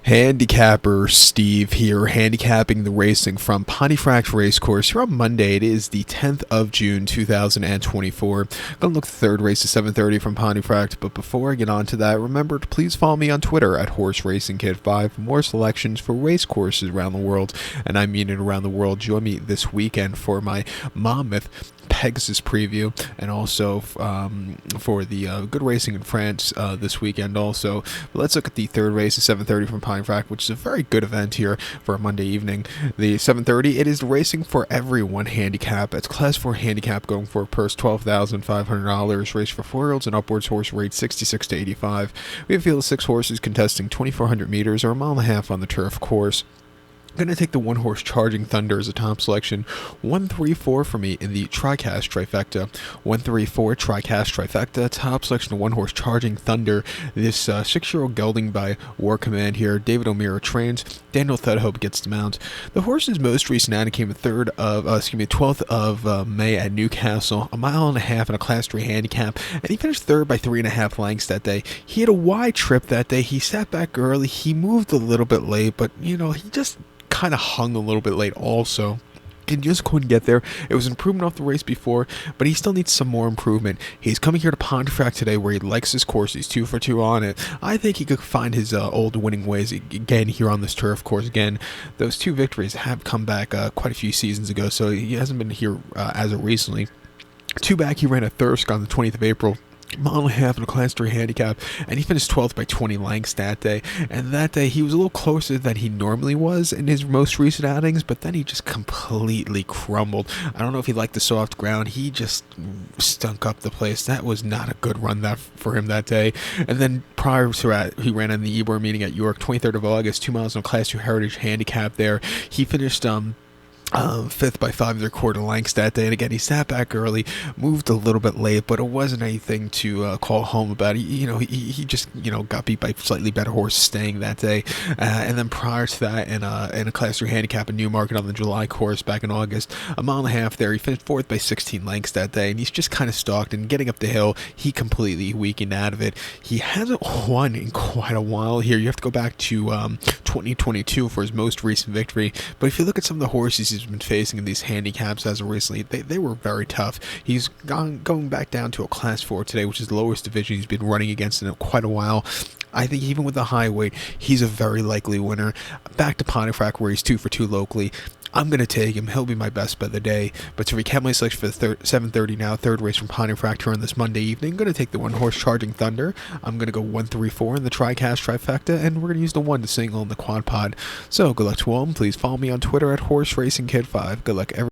Handicapper Steve here, handicapping the racing from Pontefract Racecourse. Here on Monday, it is the 10th of June, 2024. Gonna look at the third race at 7:30 from Pontefract, but before I get on to that, remember to please follow me on Twitter at HorseRacingKid5 for more selections for race courses around the world, and I mean it around the world. Join me this weekend for my Monmouth Pegasus preview, and also for the good racing in France this weekend also. But let's look at the third race at 7:30 from Pontefract, which is a very good event here for a Monday evening. The 7:30, it is the Racing for Everyone handicap. It's Class 4 handicap going for a purse $12,500. Race for 4-year-olds and upwards, horse rate 66 to 85. We have a field of 6 horses contesting 2,400 meters or a mile and a half on the turf course. I'm going to take the one-horse Charging Thunder as a top selection. 1-3-4 for me in the tricast trifecta. 1-3-4 tricast trifecta. Top selection of one-horse Charging Thunder. This 6-year-old gelding by War Command here. David O'Meara trains. Daniel Thudhope gets the mount. The horse's most recent outing came 12th of May at Newcastle. A mile and a half in a Class 3 handicap, and he finished third by 3.5 lengths that day. He had a wide trip that day. He sat back early. He moved a little bit late, but he just kind of hung a little bit late also. He just couldn't get there. It was an improvement off the race before, but he still needs some more improvement. He's coming here to Pontefract today where he likes his course. He's 2 for 2 on it. I think he could find his old winning ways again here on this turf course again. Those 2 victories have come back quite a few seasons ago, so he hasn't been here as of recently. 2 back, he ran at Thirsk on the 20th of April. Mile and a half in a Class 3 handicap, and he finished 12th by 20 lengths that day. And that day, he was a little closer than he normally was in his most recent outings, but then he just completely crumbled. I don't know if he liked the soft ground. He just stunk up the place. That was not a good run for him that day. And then prior to that, he ran in the Ebor meeting at York, 23rd of August, 2 miles in a Class 2 Heritage handicap there. He finished 5th by 5.25 lengths that day, and again he sat back early, moved a little bit late, but it wasn't anything to call home about. He just got beat by slightly better horses staying that day, and then prior to that, in a Class 3 handicap in Newmarket on the July course back in August, a mile and a half there, he finished 4th by 16 lengths that day, and he's just kind of stalked, and getting up the hill, he completely weakened out of it. He hasn't won in quite a while here. You have to go back to 2022 for his most recent victory, but if you look at some of the horses he's been facing in these handicaps as of recently, they were very tough. He's going back down to a Class 4 today, which is the lowest division he's been running against in quite a while. I think even with the high weight, he's a very likely winner. Back to Pontefract where he's 2 for 2 locally. I'm going to take him. He'll be my best bet of the day. But to recap my selection for the 7:30 now, third race from Pontefract here on this Monday evening, I'm going to take the one-horse Charging Thunder. I'm going to go 1-3-4 in the tricast trifecta, and we're going to use the 1 to single in the quad pod. So good luck to all. Please follow me on Twitter at HorseRacingKid5. Good luck, everyone.